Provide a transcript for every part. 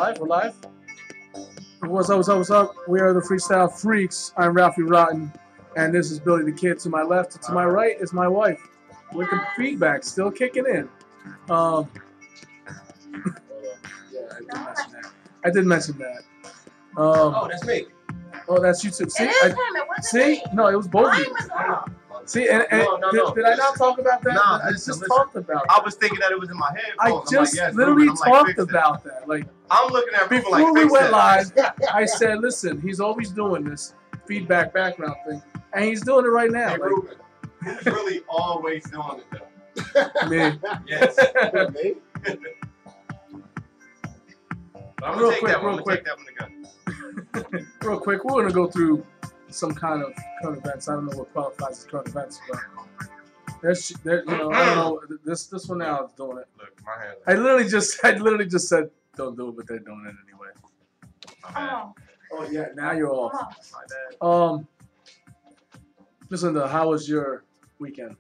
live. We're live. What's up, what's up, what's up? We are the Freestyle Freaks. I'm Ralphie Rotten, and this is Billy the Kid to my left. To my right is my wife, with the feedback still kicking in. Yeah, I did mention that. Oh, that's me. Oh, that's you too. See, it is him. It wasn't me. No, it was both of Mine you. was off. See, and No. did I not talk about that? Nah, I listen. just talked about it. I was thinking that it was in my head. I just literally talked about that. Like, I'm looking at people before like, we went that. live, I said, listen, he's always doing this feedback background thing, and he's doing it right now. Hey, like, Ruben, who's really always doing it though? me. Yes. Me? I'm Real gonna take quick, that one. real I'm gonna take that one again. Real quick, we're gonna go through some kind of current events. I don't know what qualifies as current events, but I don't know. This one now is doing it. Look, my hands. I literally just said don't do it, but they're doing it anyway. Oh. Oh yeah, now you're off. Oh. My bad. Listen, how was your weekend?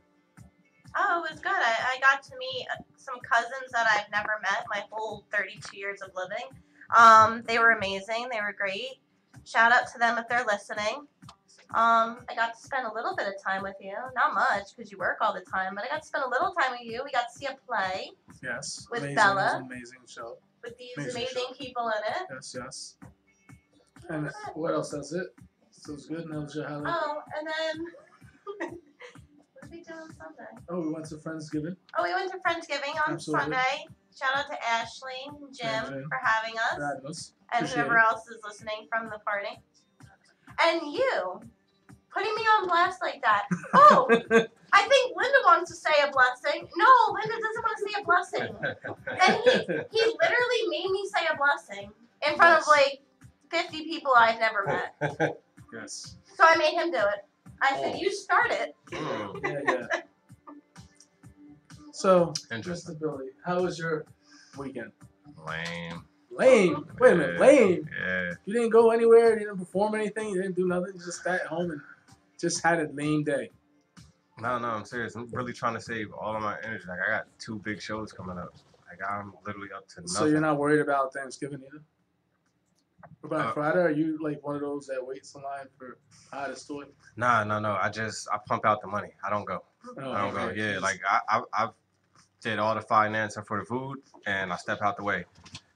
Oh, it was good. I got to meet some cousins that I've never met my whole 32 years of living. They were amazing. They were great. Shout out to them if they're listening. I got to spend a little bit of time with you. Not much because you work all the time, but I got to spend a little time with you. We got to see a play. Yes. With amazing, Bella. It was an amazing show. With these Amazing amazing people in it. Yes, yes. And what else? That's it? So it was good. And that was your highlight. Oh, and then what did we do on Sunday? Oh, we went to Friendsgiving. Oh, we went to Friendsgiving on Absolutely. Sunday. Shout out to Ashley and Jim for having us. Fabulous. And Appreciate whoever it. else is listening from the party. And you putting me on blast like that. Oh, I think Linda wants to say a blessing. No, Linda doesn't want to say a blessing. And he literally made me say a blessing in front of like 50 people I've never met. Yes. So I made him do it. I said, you start it. Yeah. So, Interesting. Mr. Billy, how was your weekend? Lame. Lame. Wait a minute, lame. Yeah. You didn't go anywhere. You didn't perform anything. You didn't do nothing. You just sat at home and just had a lame day. No, I'm serious. I'm really trying to save all of my energy. Like, I got 2 big shows coming up. Like, I'm literally up to nothing. So you're not worried about Thanksgiving either? What about Friday? Are you like one of those that waits in line for hottest toy? No. I pump out the money. I don't go. Oh, I don't go. okay. Yeah, like I did all the financing for the food, and I step out the way.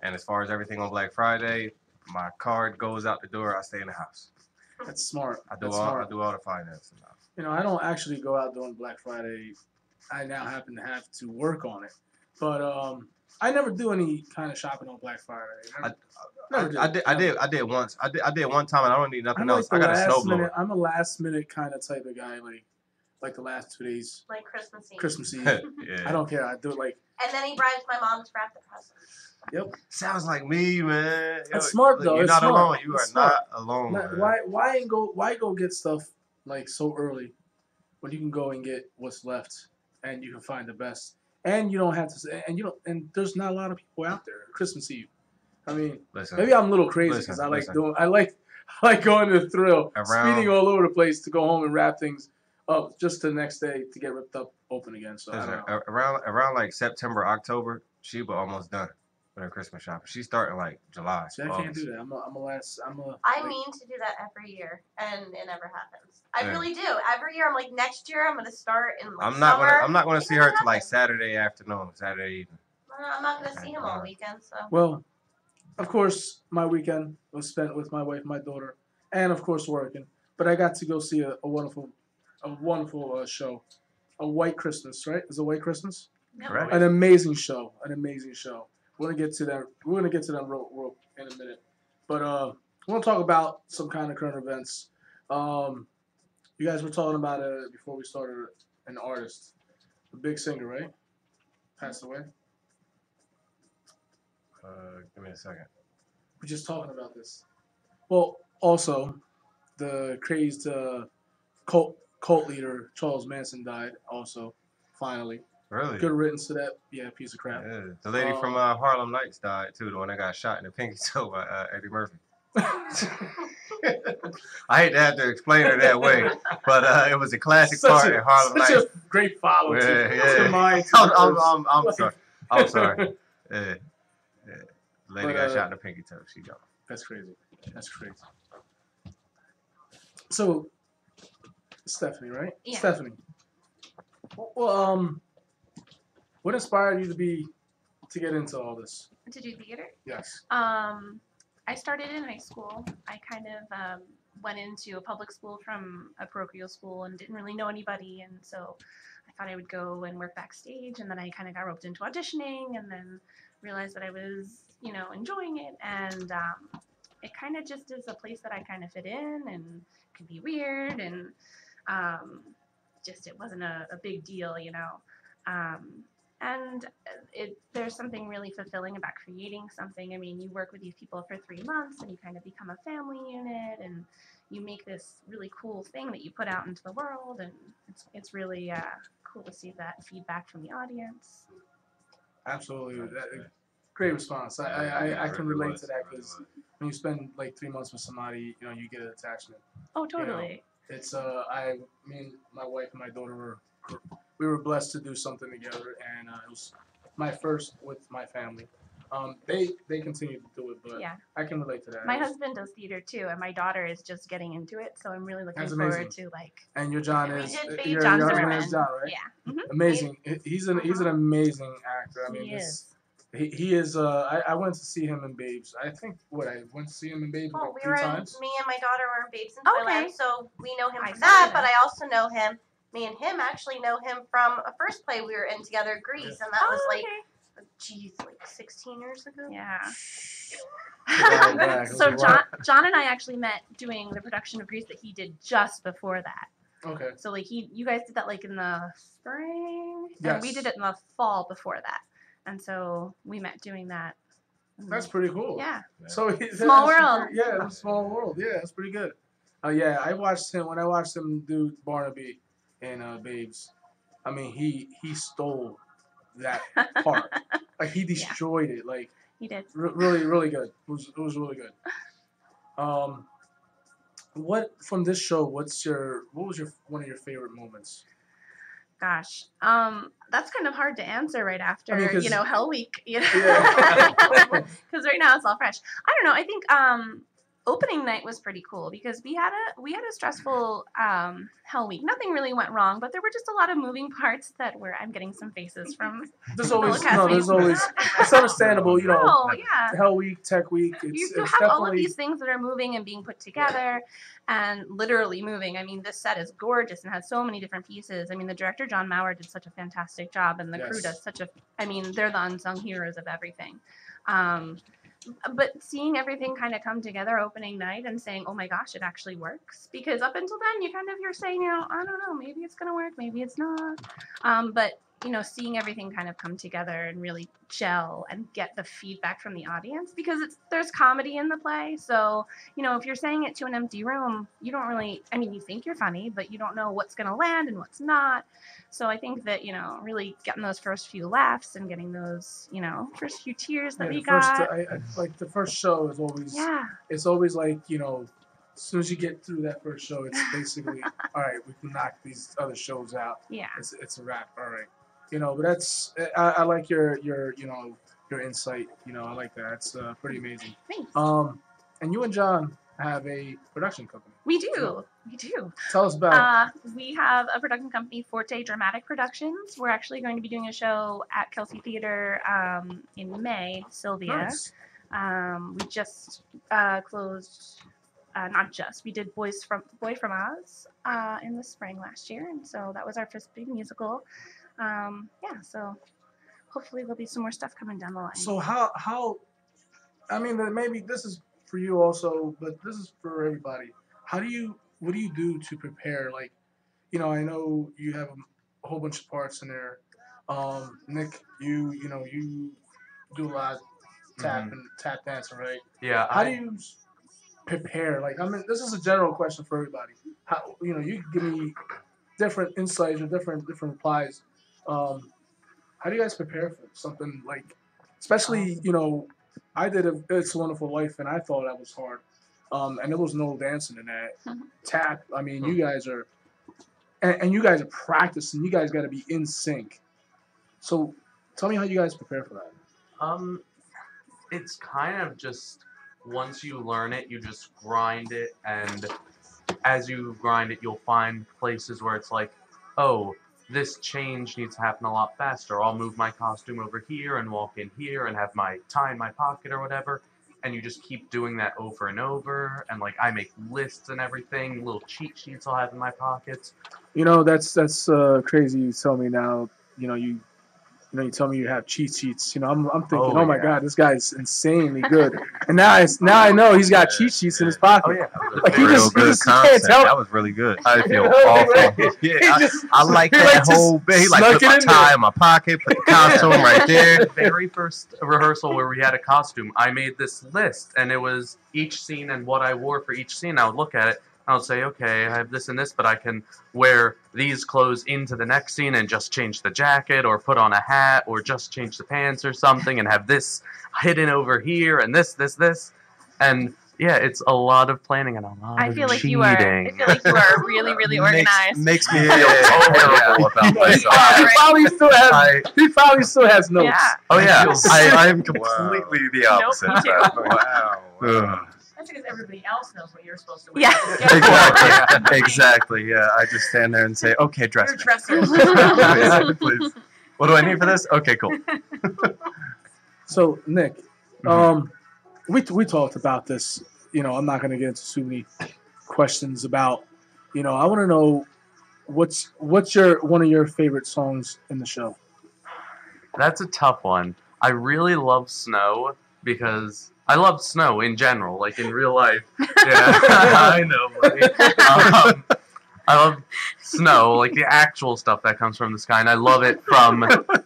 And as far as everything on Black Friday, my card goes out the door. I stay in the house. That's smart. I do That's all smart. the financing now. You know, I don't actually go out during Black Friday. I now happen to have to work on it, but I never do any kind of shopping on Black Friday. I did once. I did one time, and I don't need nothing else. I got a snowblower. I'm a last minute kind of type of guy, like the last 2 days. Like Christmas Eve. Christmas Eve. Yeah. I don't care. I do it like. And then he bribes my mom to wrap the presents. Yep. Sounds like me, man. That's smart though. You're It's not smart. alone. You It's are smart. not alone. Man. Why go get stuff like so early when you can go and get what's left and you can find the best and you don't have to and there's not a lot of people out there Christmas Eve. I mean, Listen, maybe I'm a little crazy because I like going to the thrill, speeding all over the place to go home and wrap things up just the next day to get ripped up open again. So I don't know. around like September, October, Sheba almost done with her Christmas shopping. She's starting like July. See, I can't do that. I mean to do that every year, and it never happens. I Yeah. really do. Every year, I'm like, next year I'm gonna start in like I'm not summer. gonna see her till like Saturday afternoon, Saturday evening. I'm not gonna see him all weekend. So. Well, of course, my weekend was spent with my wife, my daughter, and of course working. But I got to go see a wonderful show, A White Christmas. Right? Is it White Christmas? Yep. Correct. An amazing show. We're gonna get to that. We're gonna get to them real in a minute. But we want to talk about some kind of current events. You guys were talking about before we started an artist, a big singer, right? Passed away. Give me a second. We're just talking about this. Well, also, the crazed cult leader Charles Manson died. Also, finally. Really? Good riddance to that. Yeah, piece of crap. Yeah. The lady from Harlem Nights died too. The one that got shot in the pinky toe by Eddie Murphy. I hate to have to explain her that way, but it was a classic part in Harlem Nights. Such a great follow to mind. I'm sorry. Yeah. Lady But, got shot in the pinky toe. She go. That's crazy. That's crazy. So, Stephanie, right? Yeah. Stephanie. Well, what inspired you to get into all this? To do theater. Yes. I started in high school. I kind of went into a public school from a parochial school and didn't really know anybody, and so I thought I would go and work backstage, and then I kind of got roped into auditioning, and then realized that I was, enjoying it, and it kind of just is a place that I kind of fit in, and could be weird, and just it wasn't a big deal. And there's something really fulfilling about creating something. I mean, you work with these people for 3 months and you kind of become a family unit, and you make this really cool thing that you put out into the world, and it's really cool to see that feedback from the audience. Absolutely. Great response. I can relate to that because when you spend like 3 months with somebody, you get an attachment. Oh, totally. It's me and my wife and my daughter we were blessed to do something together, and it was my first with my family. They continue to do it, but Yeah. I can relate to that. My husband does theater too, and my daughter is just getting into it, so I'm really looking That's forward amazing. to like. And your John We is did Babe your John husband Zimmerman. is John, right? Yeah. Amazing. He's an amazing actor. I mean, He is. he is. I went to see him in Babes. I think I went to see him in Babes Oh, like we 3 were times. me and my daughter were in Babes in Okay. Thailand, so we know him I from saw that. that. But I also know him. Me and him actually know him from a first play we were in together, Grease, and that was like, like 16 years ago. Yeah. Wow, back. So It was a John and I actually met doing the production of Grease that he did just before that. Okay. So like you guys did that like in the spring, Yes. and we did it in the fall before that, and so we met doing that. That's pretty cool. Yeah. So Small world. Yeah, it's a small world. Yeah, that's pretty good. Yeah, I watched him do Barnaby in Babes. I mean, he stole that part. Like he destroyed it. Like He did. really, really good. It was really good. What from this show? What was one of your favorite moments? Gosh, that's kind of hard to answer right after, I mean, Hell Week, Yeah. because right now it's all fresh. I don't know. I think opening night was pretty cool because we had a stressful Hell Week. Nothing really went wrong, but there were just a lot of moving parts I'm getting some faces from. There's always Castmates. it's understandable, Oh yeah. Hell Week, Tech Week. You It's have definitely all of these things that are moving and being put together and literally moving. I mean, this set is gorgeous and has so many different pieces. I mean, the director, John Maurer, did such a fantastic job, and the crew does they're the unsung heroes of everything. But seeing everything kind of come together opening night and saying, oh my gosh, it actually works. Because up until then, you're saying, I don't know, maybe it's going to work, maybe it's not. But seeing everything kind of come together and really gel and get the feedback from the audience, because there's comedy in the play. So, if you're saying it to an empty room, you don't really, you think you're funny, but you don't know what's going to land and what's not. So I think that, really getting those first few laughs and getting those, first few tears that we got. Like the first show is always, it's always like, as soon as you get through that first show, it's basically, all right, we can knock these other shows out. Yeah. It's a wrap. All right. But that's, I like your insight. I like that. It's pretty amazing. Thanks. And you and John have a production company. We do. We do. Tell us about it. We have a production company, Forte Dramatic Productions. We're actually going to be doing a show at Kelsey Theater in May, Sylvia. Nice. We just closed, we did Boy from Oz in the spring last year, and so that was our first big musical. So hopefully there'll be some more stuff coming down the line. So how maybe this is for you also, but this is for everybody. What do you do to prepare? Like, I know you have a whole bunch of parts in there. Nick, you do a lot of tap dancing, right? Yeah. How do you prepare? Like, this is a general question for everybody. How you can give me different insights or different replies. How do you guys prepare for something like, especially I did It's a Wonderful Life and I thought that was hard, and there was no dancing in that. Tap. I mean, you guys are, and you guys are practicing. You guys got to be in sync. So, tell me how you guys prepare for that. It's kind of just once you learn it, you just grind it, and as you grind it, you'll find places where it's like, oh, this change needs to happen a lot faster. I'll move my costume over here and walk in here and have my tie in my pocket or whatever. And you just keep doing that over and over. And like I make lists and everything, little cheat sheets I'll have in my pockets. You know, that's crazy. You tell me now. You tell me you have cheat sheets. I'm thinking, oh my yeah. God, this guy's insanely good. And now I know he's got cheat sheets in his pocket. Oh yeah. Like he Real just good you can't content. tell. That was really good. I feel Right. awful. Yeah, I like he that like just whole bit. He like snuck put it my in tie there. in my pocket, put the costume right there. The very first rehearsal where we had a costume, I made this list, and it was each scene and what I wore for each scene. I would look at it, and I would say, okay, I have this and this, but I can wear these clothes into the next scene and just change the jacket, or put on a hat, or just change the pants or something, and have this hidden over here, and this. And yeah, it's a lot of planning and a lot I of feel like cheating. you are. I feel like you are really, really organized. Makes me Yeah. feel terrible about myself. He probably still has. I- He probably still has notes. Yeah. Oh yeah, I am Wow. completely the Nope, opposite. me of too. that. Wow. Ugh. That's because everybody else knows what you're supposed to wear. Yeah. Exactly. Yeah, I just stand there and say, "Okay, dress You're me, dressers. please. What do I need for this? Okay, cool." So Nick, we talked about this. I'm not going to get into too many questions about. I want to know what's one of your favorite songs in the show. That's a tough one. I really love snow because I love snow in general, like in real life. Yeah, I know, buddy. I love snow, like the actual stuff that comes from the sky, and I love it from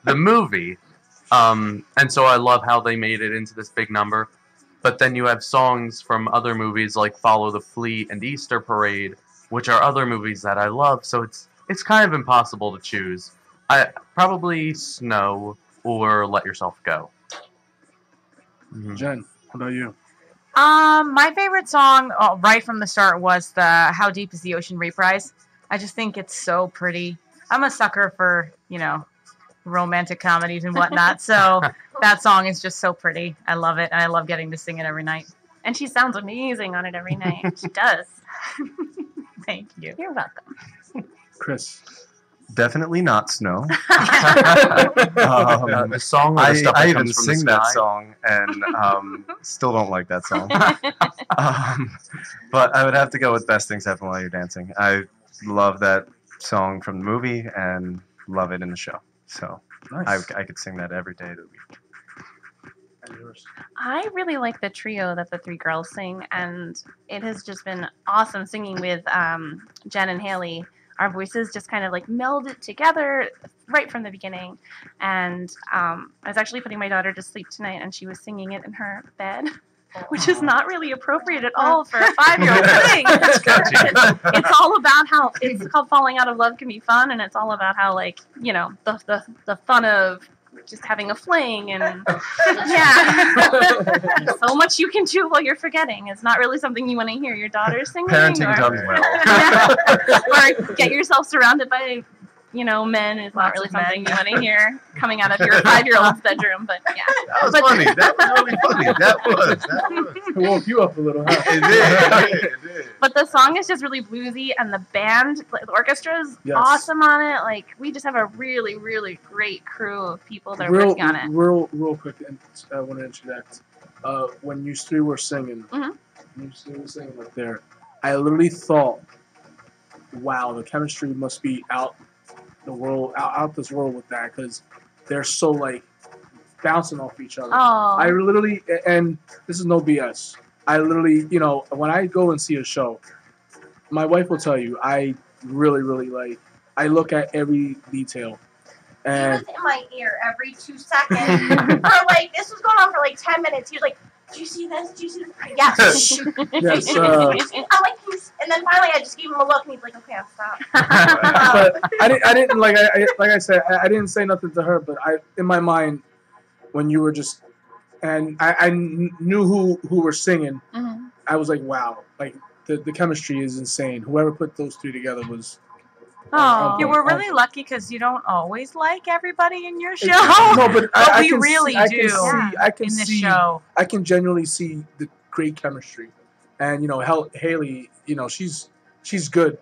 the movie. And so I love how they made it into this big number. But then you have songs from other movies like Follow the Fleet and Easter Parade, which are other movies that I love. So it's kind of impossible to choose. I probably Snow or Let Yourself Go. Jen, how about you? My favorite song right from the start was the How Deep is the Ocean reprise. I just think it's so pretty. I'm a sucker for, romantic comedies and whatnot. So that song is just so pretty. I love it. And I love getting to sing it every night. And she sounds amazing on it every night. She does. Thank you. You're welcome. Chris. Definitely not snow. The song or the stuff that I even comes from the sing that sky? song and still don't like that song. But I would have to go with Best Things Happen While You're Dancing. I love that song from the movie and love it in the show. So Nice. I could sing that every day of the week. And yours. I really like the trio that the three girls sing, and it has just been awesome singing with Jen and Haley. Our voices just kind of like melded together right from the beginning. And I was actually putting my daughter to sleep tonight, and she was singing it in her bed, which is not really appropriate at all for a 5-year-old thing. It's all about how it's called Falling Out of Love Can Be Fun, and it's all about how the fun of just having a fling and so much you can do while you're forgetting. It's not really something you want to hear your daughter singing. Parenting or, done well. or get yourself surrounded by men is not really something you want to hear coming out of your 5-year-old's bedroom. But yeah, That was funny. That was really funny. That was. It woke you up a little, huh? It did. but the song is just really bluesy, and the band, the orchestra is Yes. awesome on it. Like, we just have a really, really great crew of people that are working on it. Real quick, and I want to interject. When you three were singing, Mhm. up there, I literally thought, wow, the chemistry must be out this world with that, because they're so like bouncing off each other. Oh, I literally, and this is no BS. I literally, when I go and see a show, my wife will tell you, I really, really I look at every detail. He And was in my ear every 2 seconds. This was going on for 10 minutes. He was like, "Did you see this? Did you see this?" Yes. yes, I'm like, and then finally I just gave him a look, and he's like, "Okay, I'll stop." but I didn't like I said, I didn't say nothing to her, but in my mind, when you were just, and I knew who were singing, Mhm. I was like, wow, like the chemistry is insane. Whoever put those three together was Oh, you point, were on really lucky because you don't always like everybody in your show. No, but But I we can really see, I do can see, I can in this see, show. I can genuinely see the great chemistry, and Haley, she's good.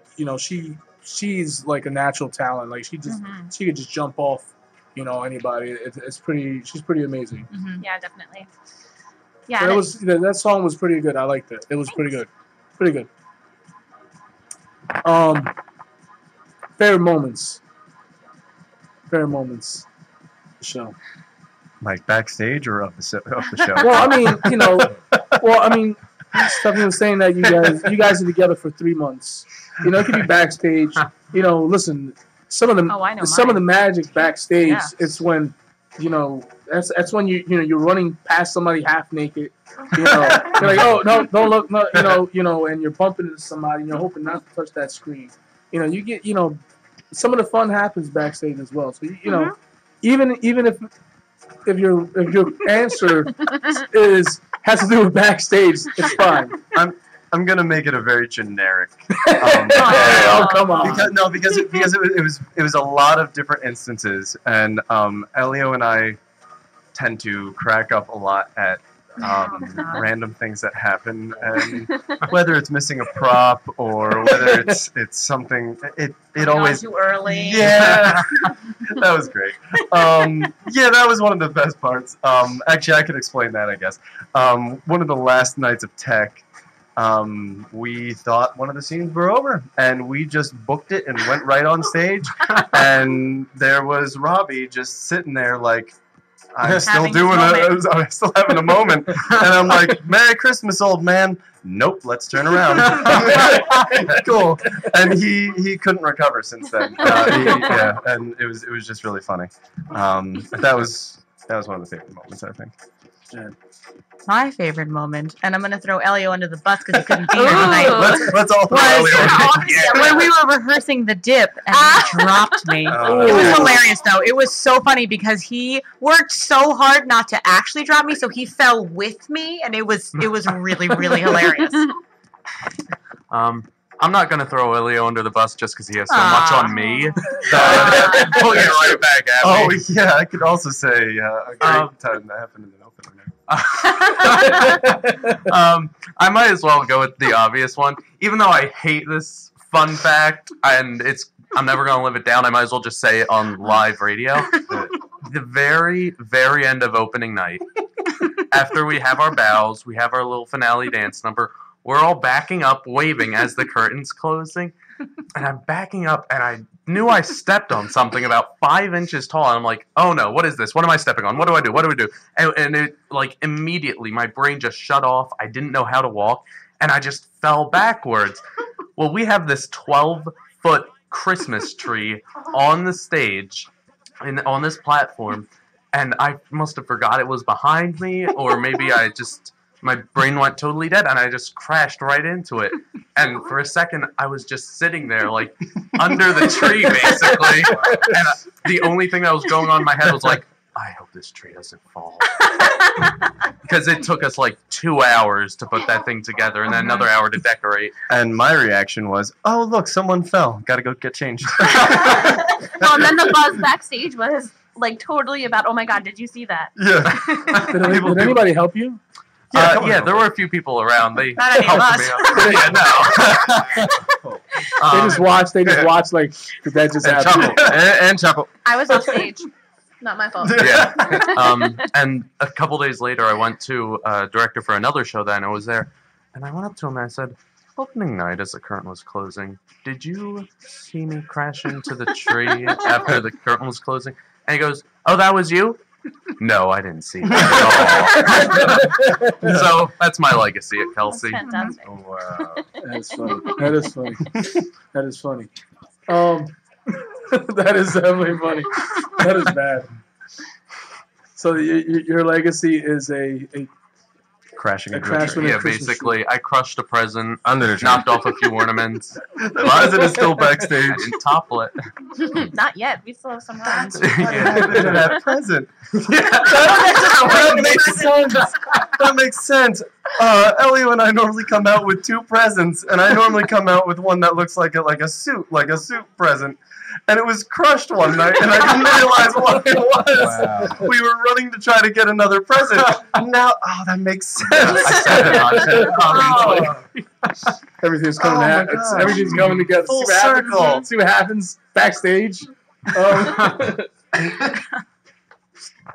She's like a natural talent. Like she could just jump off, anybody. She's pretty amazing. Yeah, definitely. Yeah, But and that song was pretty good. I liked it. It was pretty good. Favorite moments. The show. Like backstage or of the show? Well, I mean, Stephanie was saying that you guys are together for 3 months. It could be backstage. Listen, some of the magic backstage. Yeah. It's when, that's when you're running past somebody half naked. You're like, oh no, don't look, no, and you're bumping into somebody, and you're hoping not to touch that screen. You get, some of the fun happens backstage as well. So even if your answer has to do with backstage, it's fine. I'm gonna make it a very generic. Oh, come on. Because it was a lot of different instances, and Elio and I tend to crack up a lot at random things that happen, and whether it's missing a prop or whether it's something, it always too early. Yeah, that was great. Yeah, that was one of the best parts. Actually, I could explain that, I guess. One of the last nights of tech, we thought one of the scenes were over, and we just booked it and went right on stage, and there was Robbie just sitting there like, I'm still having a moment, and I'm like, Merry Christmas, old man. Nope, let's turn around. Cool. And he couldn't recover since then. And it was just really funny. That was one of the favorite moments, I think. Yeah. My favorite moment, and I'm going to throw Elio under the bus because he couldn't be here tonight. Let's all throw Elio under. When we were rehearsing the dip and he dropped me. It was hilarious though. It was so funny because he worked so hard not to actually drop me, so he fell with me, and it was really, really hilarious. I'm not going to throw Elio under the bus just because he has so much on me. Pulling it right back at me. Oh, yeah, I could also say a great time that happened in the opener. I might as well go with the obvious one. Even though I hate this fun fact, and I'm never going to live it down, I might as well just say it on live radio. The very, very end of opening night, after we have our bows, we have our little finale dance number, we're all backing up, waving as the curtain's closing. And I'm backing up, and I knew I stepped on something about 5 inches tall. And I'm like, oh no, what is this? What am I stepping on? What do I do? What do we do? And it, like, immediately, my brain just shut off. I didn't know how to walk, and I just fell backwards. Well, we have this 12-foot Christmas tree on the stage, on this platform, and I must have forgot it was behind me, or maybe my brain went totally dead, and I just crashed right into it. And for a second, I was just sitting there, like, under the tree, basically. And the only thing that was going on in my head was like, I hope this tree doesn't fall. Because it took us, like, 2 hours to put that thing together, and then another hour to decorate. And my reaction was, oh, look, someone fell. Gotta go get changed. Well, and then the buzz backstage was, like, totally about, oh my god, did you see that? Yeah. Did anybody help you? Yeah, there were a few people around. They Not any of helped me out. They just watched like, did that just happen? And chuckle. I was off stage. Not my fault. Yeah. And a couple days later, I went to a director for another show that I was there, and I went up to him and I said, opening night as the curtain was closing, did you see me crash into the tree after the curtain was closing? And he goes, oh, that was you? No, I didn't see that at all. So that's my legacy at KELSEY. That's fantastic. Oh, wow. That's funny. That is funny. That is definitely funny. That is bad. So your legacy is a Crashing into crash a tree. with a Yeah, Christmas basically, I crushed a present, Under the tree. knocked off a few ornaments. Why is it still backstage? I didn't topple it. Not yet. We still have some time. That present. That makes sense. Elio and I normally come out with 2 presents, and I normally come out with one that looks like a suit present. And it was crushed one night, and I didn't realize what it was. Wow. We were running to try to get another present. Now, that makes sense. Everything's coming Oh, my together. Everything's coming together. Full See what happens. circle. See what happens backstage.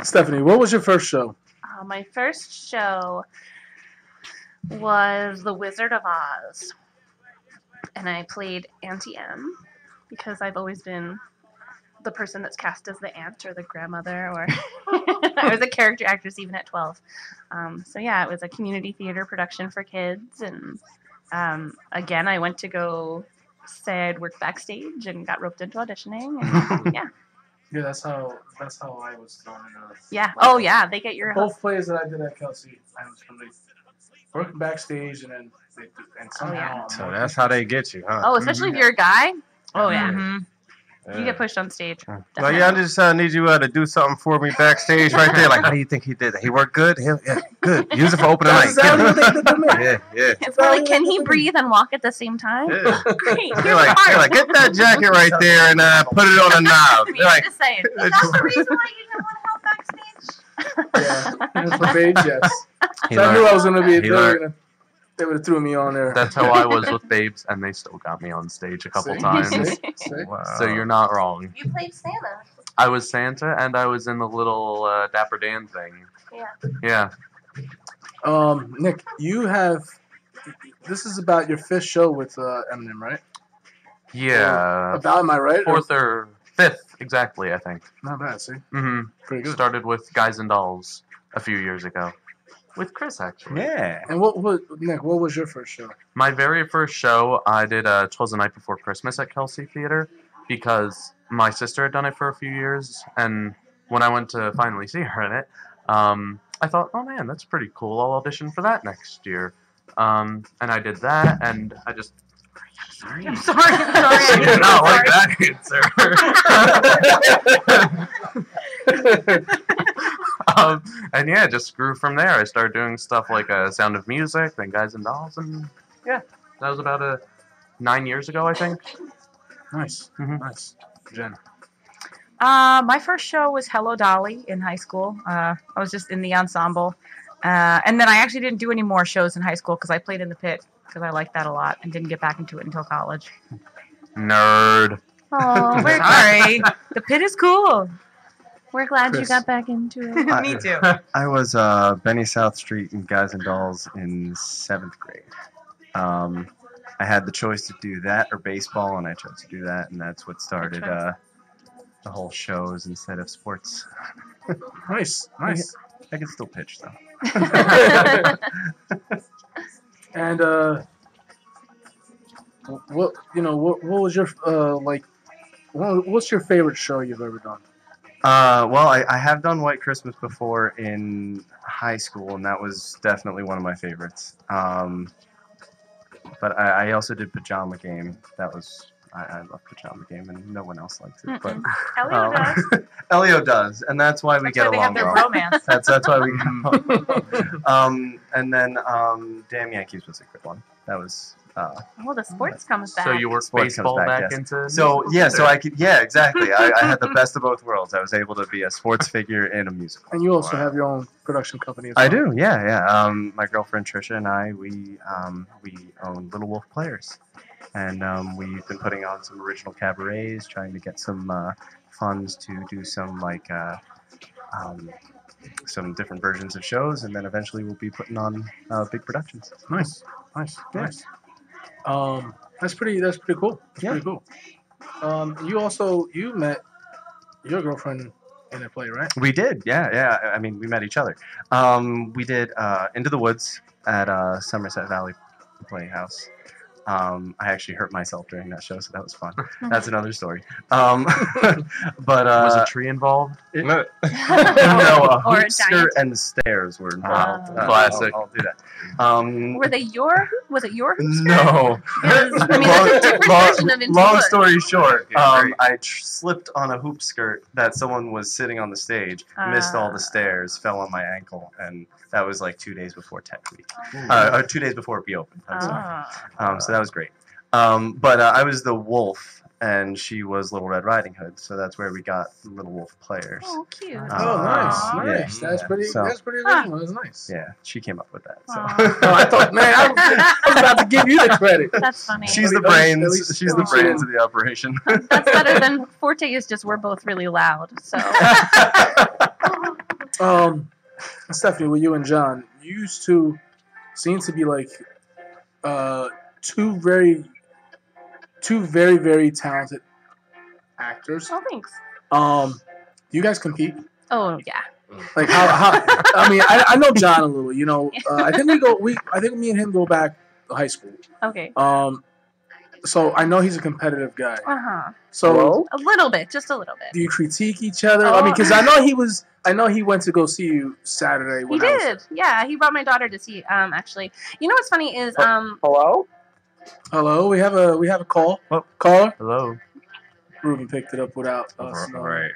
Stephanie, what was your first show? My first show was The Wizard of Oz. And I played Auntie M because I've always been the person that's cast as the aunt or the grandmother, or I was a character actress even at 12. So yeah, it was a community theater production for kids. And again, I went to go say I'd work backstage and got roped into auditioning. And, yeah. Yeah, that's how I was thrown into. Yeah. Oh yeah, they get your Both plays that I did at KELSEY, I was from working backstage, and then somehow. So that's how they get you, huh? Oh, especially if you're a guy. Oh yeah, Mhm. you get pushed on stage. Well, yeah, I just need you to do something for me backstage right there. Like, how do you think he did that? He worked good? Yeah, good. Use it for opening night. That's exactly what they did to me. Yeah. It's more like, can he breathe and walk at the same time? Yeah. Great. Here's They're like, get that jacket right there and put it on a knob. They're like, just saying. Is that the reason why you didn't want help backstage? Yeah, for Paige, yes. he So I knew learned. I was gonna be. He learned. They would have threw me on there. That's how I was with Babes, and they still got me on stage a couple See? times. See? Wow. So you're not wrong. You played Santa. I was Santa, and I was in the little Dapper Dan thing. Yeah. Yeah. Nick, you have. This is about your 5th show with Eminem, right? Yeah. About, am I right? 4th or 5th, exactly, I think. Not bad. See, Mm-hmm. pretty good. Started with Guys and Dolls a few years ago. With Chris, actually. Yeah. And Nick? What was your first show? My very first show, I did 'Twas the Night Before Christmas at KELSEY Theater because my sister had done it for a few years, and when I went to finally see her in it, I thought, oh man, that's pretty cool. I'll audition for that next year. And I did that, and I just. I'm sorry. I'm She did not like that answer. And yeah, just grew from there. I started doing stuff like Sound of Music, then Guys and Dolls, and yeah, that was about 9 years ago, I think. Nice, Mhm. nice. Jen. My first show was Hello Dolly in high school. I was just in the ensemble. And then I actually didn't do any more shows in high school because I played in the pit because I liked that a lot and didn't get back into it until college. Nerd. Oh, we're Sorry. The pit is cool. We're glad you Chris. got back into it. Me too. I was Benny South Street in Guys and Dolls in 7th grade. I had the choice to do that or baseball, and I chose to do that, and that's what started the whole shows instead of sports. Nice, nice. I can still pitch though. And what was your what's your favorite show you've ever done? Well, I have done White Christmas before in high school, and that was definitely one of my favorites. But I also did Pajama Game. That was I love Pajama Game, and no one else likes it. But Elio does. Elio does, and that's why we That's get why they have along their well. bromance. That's why we get along. And then Damn Yankees was a good one. That was. Oh, the sports comes back. So you worked Sports comes baseball back, back yes. into. So yeah, so I could exactly. I had the best of both worlds. I was able to be a sports figure and a musical. And you also have your own production company as well. I do, yeah. My girlfriend Trisha and I, we own Little Wolf Players, and we've been putting on some original cabarets, trying to get some funds to do some some different versions of shows, and then eventually we'll be putting on big productions. Nice. Yeah. That's pretty cool. That's Yeah. pretty cool. You met your girlfriend in a play, right? We did, yeah. I mean, we met each other. We did Into the Woods at Somerset Valley Playhouse. I actually hurt myself during that show, so that was fun. That's another story. But Was a tree involved? no, Or a a hoop skirt giant. and the stairs were involved. Classic. I'll do that. Were they was it your hoop skirt? No. Because, I mean, that's a different version of Into the long Woods. story short, Yeah, great. I slipped on a hoop skirt that someone was sitting on the stage, missed all the stairs, fell on my ankle, and That was like 2 days before Tech Week, or 2 days before we opened. I'm sorry. So that was great. But I was the wolf, and she was Little Red Riding Hood. So that's where we got Little Wolf players. Oh, cute. Oh, nice, nice. Yeah, That's pretty. so- That's pretty original. That's nice. Yeah, she came up with that. So. Oh, I thought, man, I was about to give you the credit. That's funny. She's the At least- brains. at least- She's at the least brains you- of the operation. That's better than Forte is just we're both really loud. So Stephanie, with you and John, you used to seem to be like two very, very talented actors. oh, thanks. Do you guys compete? Oh yeah. Like how I mean, I know John a little. You know, I think I think me and him go back to high school. Okay. So I know he's a competitive guy. Uh-huh. So A little bit, just a little bit. do you critique each other? I mean, because I know he went to go see you Saturday. He When I was did. Yeah, he brought my daughter to see. Actually, you know what's funny is Hello? Hello, we have a call. Oh. Caller. Hello. Ruben picked it up without us. Right.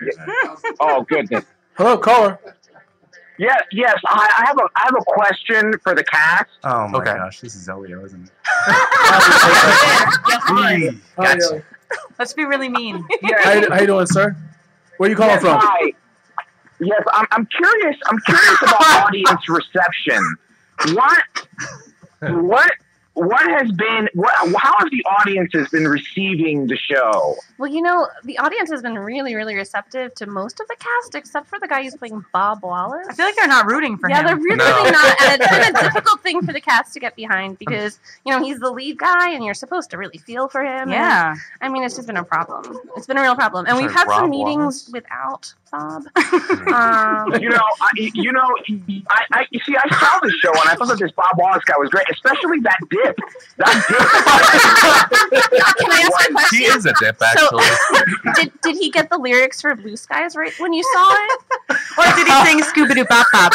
Oh, goodness. Hello, caller. Yes. I have a question for the cast. Oh my Okay. gosh, this is Elio, isn't it? Hi. Gotcha. Let's be really mean. How you doing, sir? Where you calling Yes, from? hi. Yes, I'm curious. I'm curious about audience reception. What has been? How have the audiences been receiving the show? well, you know, the audience has been really, really receptive to most of the cast, except for the guy who's playing Bob Wallace. I feel like they're not rooting for Yeah, him. they're really No. not, and it's been a difficult thing for the cast to get behind because you know he's the lead guy, and you're supposed to really feel for him. and, Yeah. I mean, it's just been a problem. It's been a real problem, and Sorry, we've had Rob some meetings Wallace? without Bob. You see, I saw the show and I thought that this Bob Wallace guy was great, especially that dip. That Can I ask a question? He is a dip, actually. Did he get the lyrics for Blue Skies right when you saw it? Or did he sing Scooby Doo Bop Bop?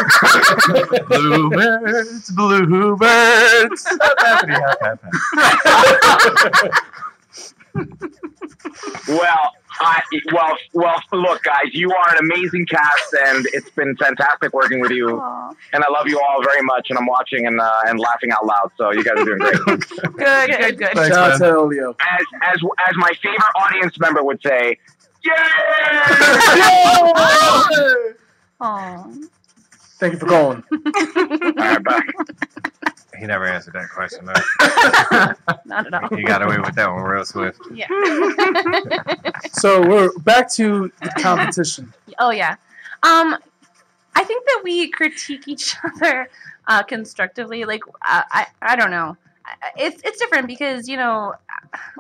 Bluebirds, bluebirds. Well, look, guys, you are an amazing cast, and it's been fantastic working with you. Aw. And I love you all very much, and I'm watching and laughing out loud. So you guys are doing great. Good. Shout Thanks, out man. to Elio. As my favorite audience member would say, yeah. Aw. Thank you for calling. All right, bye. He never answered that question. Not at all. He got away with that one real swift. Yeah. So we're back to the competition. Oh yeah. I think that we critique each other constructively. Like I don't know. It's different because you know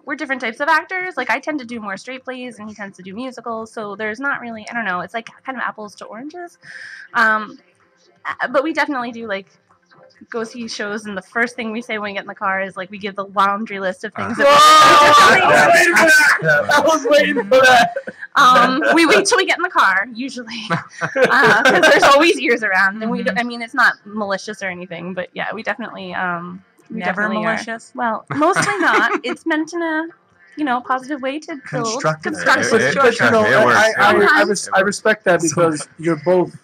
we're different types of actors. Like I tend to do more straight plays and he tends to do musicals. So there's not really, I don't know. It's like kind of apples to oranges. But we definitely do like go see shows, and the first thing we say when we get in the car is like we give the laundry list of things. I was waiting for that. We wait till we get in the car usually, because there's always ears around, and I mean, it's not malicious or anything, but yeah, we definitely we Never definitely are. malicious? Well, mostly not. It's meant in a positive way to build Constructive. But, It you know, works. I respect that because you're both.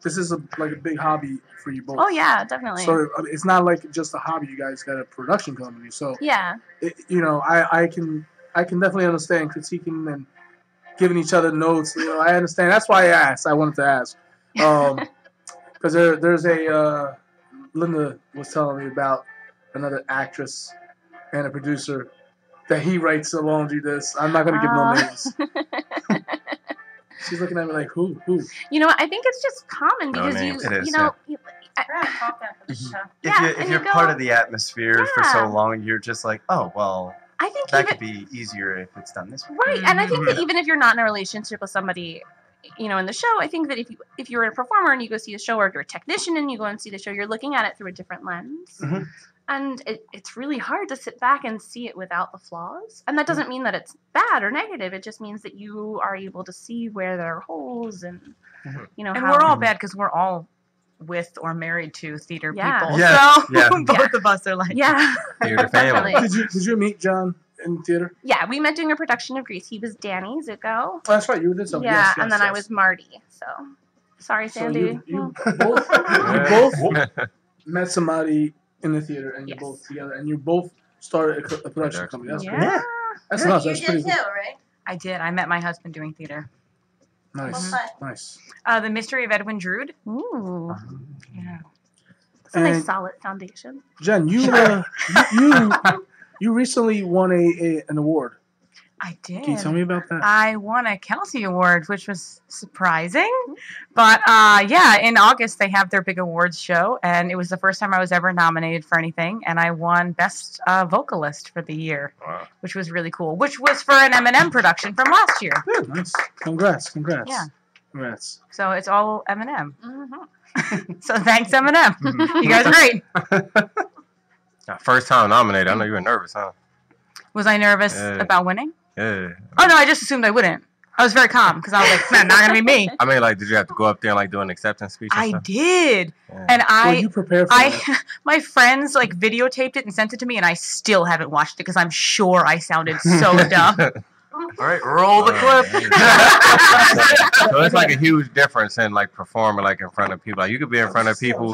This is like a big hobby for you both. Oh yeah, definitely. So I mean, it's not like just a hobby. You guys got a production company, so Yeah. I can definitely understand critiquing and giving each other notes. You know, I understand. That's why I asked. I wanted to ask because there's a Linda was telling me about another actress and a producer that he writes a laundry list. I'm not gonna give no names. She's looking at me like, who? You know what? I think it's just common No because names. you It is, you know. Yeah, If and you're you part go- of the atmosphere for so Yeah. long, you're just like, oh well, I think that even could be easier if it's done this way. right, and I think that Mhm. even if you're not in a relationship with somebody, you know, in the show, I think that if you're a performer and you go see the show, or if you're a technician and you go and see the show, you're looking at it through a different lens. Mhm. And it's really hard to sit back and see it without the flaws. And that doesn't mean that it's bad or negative. It just means that you are able to see where there are holes and, you know, And how we're all bad because we're all with or married to theater Yeah. people. Yeah, So yeah. both of us are like, Yeah. Theater family. Definitely. Did you meet John in theater? Yeah, we met doing a production of Grease. He was Danny Zuko. Oh, that's right. You did something. Yeah, Yes, and then I was Marty. So Sorry, So Sandy. you both met somebody in the theater, and you're both together, and you both started a production company. That's great. Yeah. That's You nuts. That's did pretty too, good. right? I did. I met my husband doing theater. Nice, Mhm. nice. The Mystery of Edwin Drood. Ooh, Yeah. that's a nice And- solid foundation. Jen, you recently won an award. I did. Can you tell me about that? I won a Kelsey Award, which was surprising. But yeah, in August they have their big awards show, and it was the first time I was ever nominated for anything, and I won Best Vocalist for the year, which was really cool. Which was for an Eminem production from last year. Nice. Congrats. Yeah. Congrats. So it's all Eminem. Mm-hmm. So thanks, Eminem. You guys are great. First time nominated. I know you were nervous, huh? Was I nervous Yeah. about winning? Yeah. Oh no, I just assumed I wouldn't. I was very calm because I was like, man, not gonna be me. I mean, like, did you have to go up there and like do an acceptance speech? And I stuff? did, Yeah. and Were you prepared for that? my friends like videotaped it and sent it to me, and I still haven't watched it because I'm sure I sounded so dumb. All right, roll the clip. So it's like a huge difference in like performing like in front of people. Like you could be in front of people.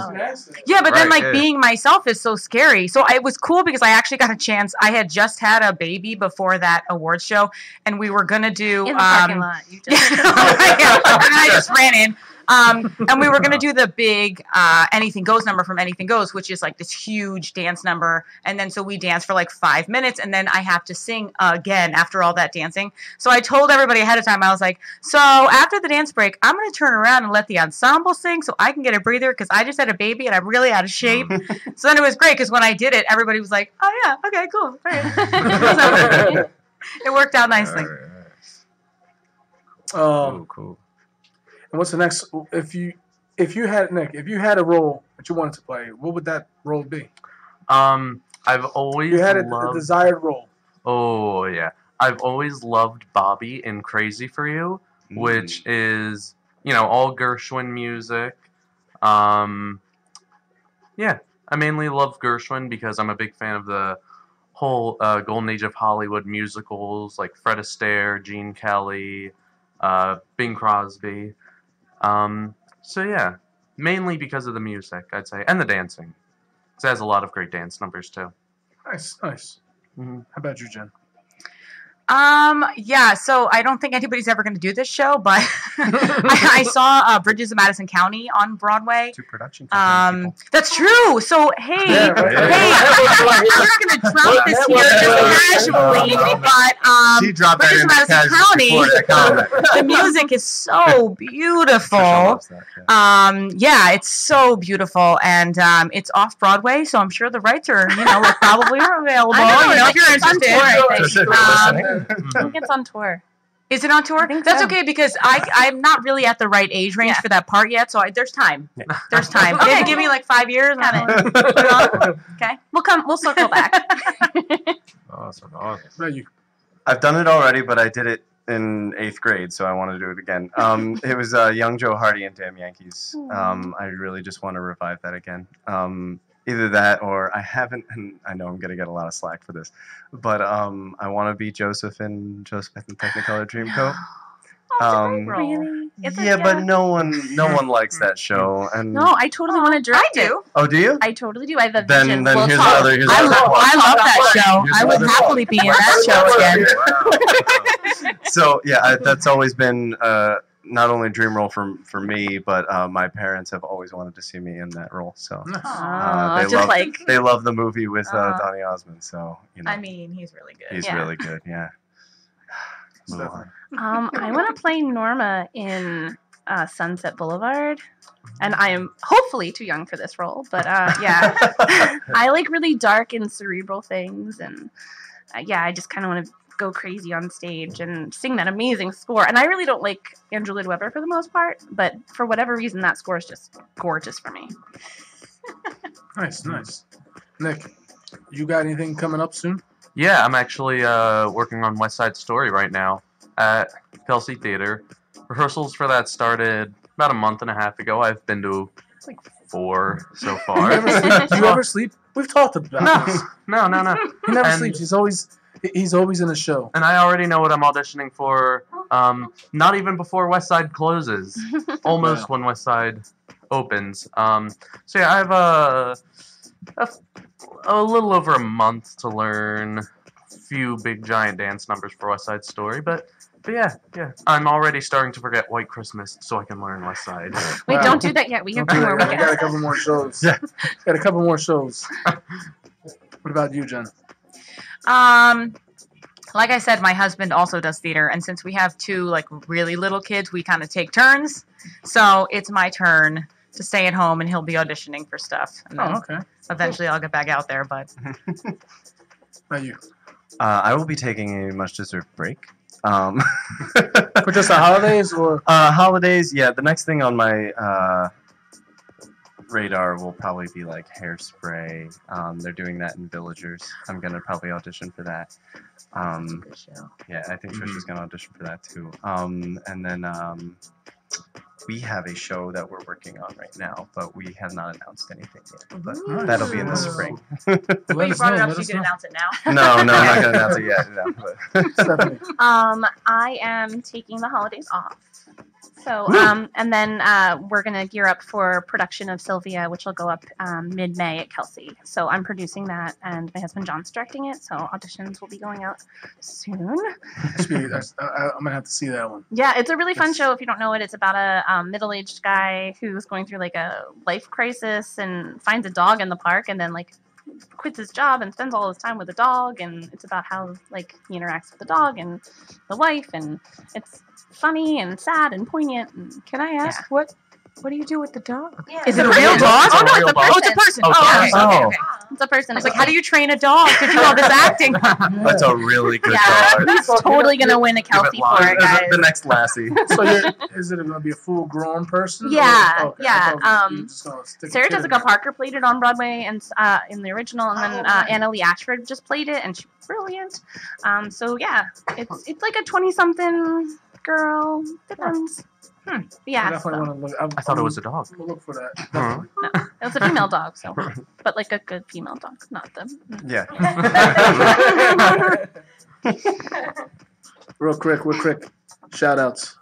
Yeah, but then Right, like yeah. being myself is so scary. So it was cool because I actually got a chance. I had just had a baby before that awards show, and we were gonna do In the parking lot. You just and I just ran in. And we were gonna do the big Anything Goes number from Anything Goes, which is like this huge dance number. And then so we danced for like 5 minutes, and then I have to sing again after all that dancing. So I told everybody ahead of time, I was like, so after the dance break, I'm gonna turn around and let the ensemble sing so I can get a breather because I just had a baby and I'm really out of shape. So then it was great because when I did it, everybody was like, oh yeah, okay, cool. All right. So it worked out nicely. Cool. And what's the next? If you had a role that you wanted to play, what would that role be? I've always You had a loved. desired role. Oh yeah, I've always loved Bobby in Crazy for You, which is all Gershwin music. Yeah, I mainly love Gershwin because I'm a big fan of the whole golden age of Hollywood musicals like Fred Astaire, Gene Kelly, Bing Crosby. So yeah, mainly because of the music, I'd say, and the dancing. It has a lot of great dance numbers too. Nice. Mm-hmm. How about you, Jen? Yeah, so I don't think anybody's ever going to do this show, but I saw Bridges of Madison County on Broadway. Two production companies, people. That's true. So, hey, Yeah, right. I'm just going to drop this here just casually, but She dropped Bridges of that in Madison County, before that comment. the music is so beautiful. Trisha loves that, yeah. Yeah, it's so beautiful, and it's off Broadway, so I'm sure the rights are, like probably available. I know, If you're it's on interested. tour, I think. Trisha, if you're listening. I think it's on tour. Is it on tour? think That's so. okay because I'm not really at the right age range for that part yet, so there's time. There's time. Okay. Give me like 5 years. Got and it. I'll put it on. Okay. We'll circle back. Awesome. How about you? I've done it already, but I did it in 8th grade, so I want to do it again. It was Young Joe Hardy and Damn Yankees. I really just want to revive that again. Either that or I haven't, and I know I'm going to get a lot of slack for this, but I want to be Joseph in Joseph and Technicolor Dreamcoat. Really? But no one likes that show. And No, I totally want to direct it. oh, do you? I totally do. I have a Then vision. then We'll here's talk. another. I love that show. Here's I would another happily be in that show again. Wow. So yeah, that's always been not only a dream role for me, but my parents have always wanted to see me in that role. So Aw, they just love like they love the movie with Donny Osmond. So I mean, he's really good. he's yeah. really good. Yeah. Move on. I want to play Norma in Sunset Boulevard, and I am hopefully too young for this role, but yeah, I like really dark and cerebral things, and I just kind of want to go crazy on stage and sing that amazing score. And I really don't like Andrew Lloyd Webber for the most part, but for whatever reason, that score is just gorgeous for me. Nice. Nick, you got anything coming up soon? Yeah, I'm actually working on West Side Story right now at Kelsey Theater. Rehearsals for that started about a month and a half ago. I've been to like 4 so far. Do you ever sleep? We've talked about this. No. He never And- sleeps. He's always in a show. And I already know what I'm auditioning for. Not even before West Side closes. Almost when West Side opens. So yeah, I have a little over a month to learn a few big giant dance numbers for West Side Story, but yeah. I'm already starting to forget White Christmas so I can learn West Side. Wait, don't do that yet. We have 2 more We weekends. got a couple more shows. Yeah. Got a couple more shows. What about you, Jen? Like I said, my husband also does theater, and since we have 2 like really little kids, we kind of take turns. So it's my turn to stay at home, and he'll be auditioning for stuff. And then Okay. eventually, I'll get back out there. But About you? I will be taking a much deserved break. For just the holidays, or Holidays, yeah. The next thing on my radar will probably be like Hairspray. They're doing that in Villagers. I'm gonna probably audition for that. Yeah, I think Trisha's gonna audition for that too. And then we have a show that we're working on right now, but we have not announced anything yet. But that'll be in the spring. well, you brought it up, so you can announce it now. No, I'm not gonna announce it yet. No, but Stephanie? I am taking the holidays off. So, and then we're going to gear up for production of Sylvia, which will go up mid-May at KELSEY. So I'm producing that, and my husband John's directing it. So auditions will be going out soon. I'm gonna have to see that one. Yeah, it's a really fun show. If you don't know it, it's about a middle-aged guy who's going through like a life crisis and finds a dog in the park, and then like quits his job and spends all his time with the dog. And it's about how like he interacts with the dog and the wife, and it's funny and sad and poignant. And Can I ask what do you do with the dog? Yeah. Is it a real dog? Oh no, it's a person. Oh, it's a person. Oh, Oh, sorry. okay. It's a person. I was like, how do you train a dog to do all this acting? That's a really good Yeah, dog. he's totally gonna win a KELSEY for it, guys. The next Lassie. So is it gonna be a full-grown person? Yeah, Or- okay, yeah, I thought you were just gonna stick a Sarah kid in Jessica there. Parker played it on Broadway and in the original, and then Anna Lee Ashford just played it, and she's brilliant. So yeah, it's like a 20-something girl. Depends. I Yeah, definitely want to look. I thought it was a dog. I'm gonna look for that. Huh? no, it was a female dog, so but like a good female dog, not them. yeah. Real quick. Shout outs.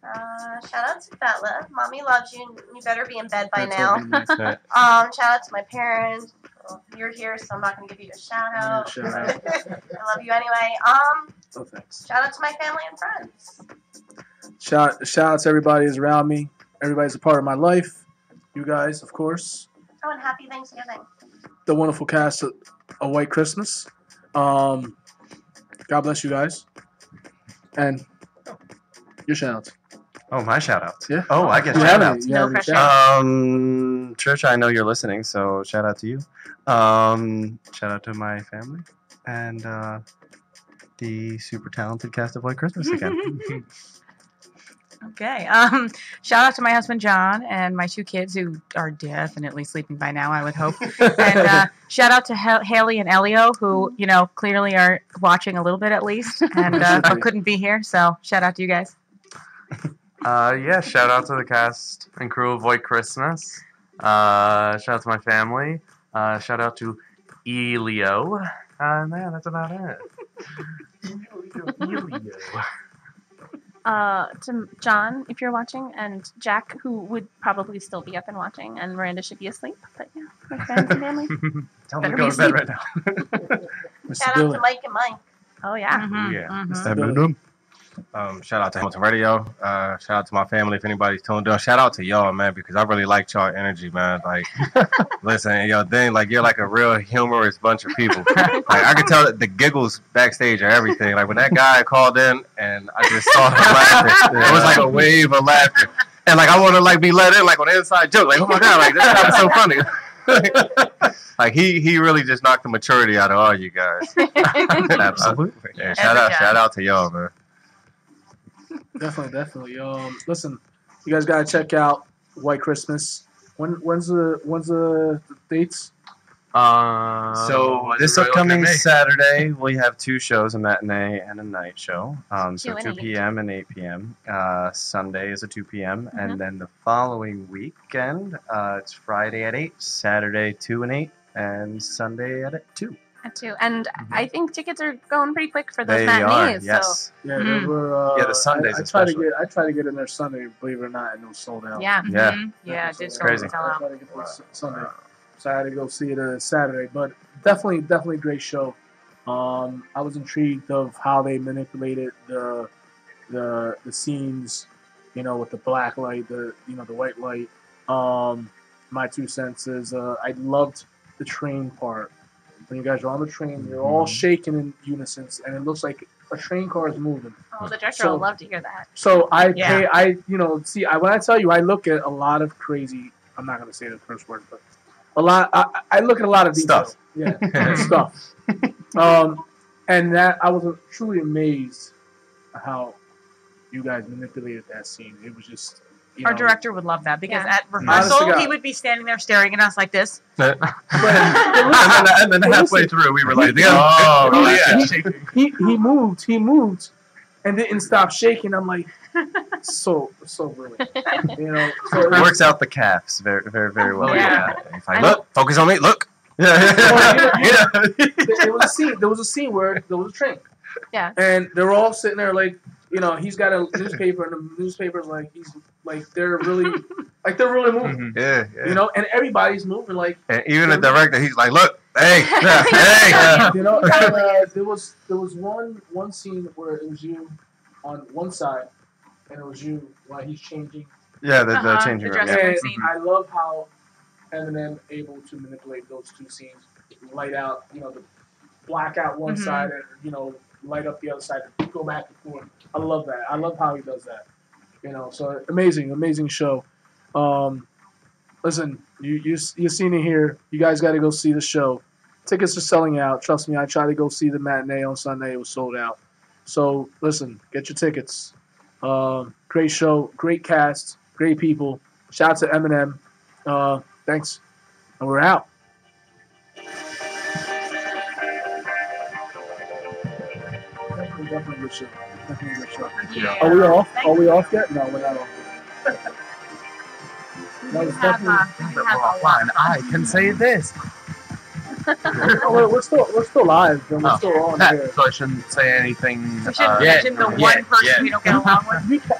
Shout out to Bella. Mommy loves you. You better be in bed by That's now. what we need. Shout out to my parents. Well, you're here, so I'm not gonna give you a shout out. Shout out. I love you anyway. Oh, thanks. Shout out to my family and friends. Shout out to everybody who's around me. Everybody's a part of my life. You guys, of course. Oh, and happy Thanksgiving. The wonderful cast of A White Christmas. God bless you guys. And your shout outs. Oh, my shout outs. Yeah. Oh, I get You shout have outs. any? You No have any pressure. shout-outs? Trisha, I know you're listening, so shout out to you. Shout out to my family and the super talented cast of White Christmas again. Okay. Shout out to my husband John and my 2 kids who are definitely sleeping by now, I would hope. And shout out to Haley and Elio, who clearly are watching a little bit at least, and but couldn't be here. So shout out to you guys. Yeah, shout out to the cast and crew of White Christmas. Shout out to my family. Shout out to Elio. And yeah, that's about it. Elio. To John, if you're watching, and Jack, who would probably still be up and watching, and Miranda should be asleep. But yeah, my friends and family. Tell them Better to go be to bed asleep. right now. Mr. Shout out Billy. to Mike and Mike. Oh yeah. Mhm, Yeah. mhm. Mr. Billy. Shout out to Hamilton Radio. Shout out to my family if anybody's tuned in. Shout out to y'all, man, because I really liked y'all energy, man. Like, listen, y'all thing, like you're like a real humorous bunch of people. Like I could tell that the giggles backstage are everything. Like when that guy called in and I just saw him laughing, it was like a wave of laughter. And like I want to like be let in like on the inside joke. Like, oh my god, like that was so funny. Like he really just knocked the maturity out of all you guys. Absolutely. Yeah, Every time. shout out to y'all, man. Definitely. Listen, you guys gotta check out White Christmas. When's the dates? So this upcoming Saturday, we have 2 shows, a matinee and a night show. So 2 and 2 8. p.m. and 8 p.m. Sunday is a 2 p.m. And then the following weekend, it's Friday at 8, Saturday 2 and 8, and Sunday at 2. That too. And I think tickets are going pretty quick for those They matinees. are, yes. Yeah, they were. Yeah, the Sundays I tried to especially. I tried to get in there Sunday, believe it or not, and it was sold So out. yeah. Yeah. Yeah, it did crazy. sell I out. tried to get there Sunday, so I had to go see it Saturday. But definitely great show. I was intrigued of how they manipulated the scenes, with the black light, the white light. My 2 cents is I loved the train part. When you guys are on the train, you're all shaking in unison, and it looks like a train car is moving. Oh, the director will love to hear that. So when I tell you, I look at a lot of crazy. I'm not gonna say the first word, but a lot. I look at a lot of detail. Stuff. Yeah, stuff. And that I was truly amazed at how you guys manipulated that scene. It was just. Our director would love that because Yeah. at Honest rehearsal to God. he would be standing there staring at us like this. and then halfway through, we were like, He moved, and didn't stop shaking. I'm like, so brilliant. So It works out the calves very, very, very well. Yeah. It's like, look, focus on me. Look. There was a scene where there was a train. Yeah. And they're all sitting there like, he's got a newspaper, and the newspaper's like they're really moving. Yeah. And everybody's moving like. And even the director, he's like, look, hey, hey. And, there was one scene where it was you on one side, and it was you while he's changing. Yeah, the changing the room. dressing room And scene. I love how Eminem able to manipulate those two scenes, light out, the black out one side, and light up the other side, go back and forth. I love that. I love how he does that. So amazing show. Listen, you seen it here. You guys got to go see the show. Tickets are selling out. Trust me, I tried to go see the matinee on Sunday. It was sold out. So listen, get your tickets. Great show, great cast, great people. Shout out to Eminem. Thanks, and we're out. Definitely good show. Definitely good show. Yeah. Are we off yet? No, we're not off yet. That was definitely. I can say this. We're still live. And we're still on here. So I shouldn't say anything. We should mention the one person we don't get along with. You can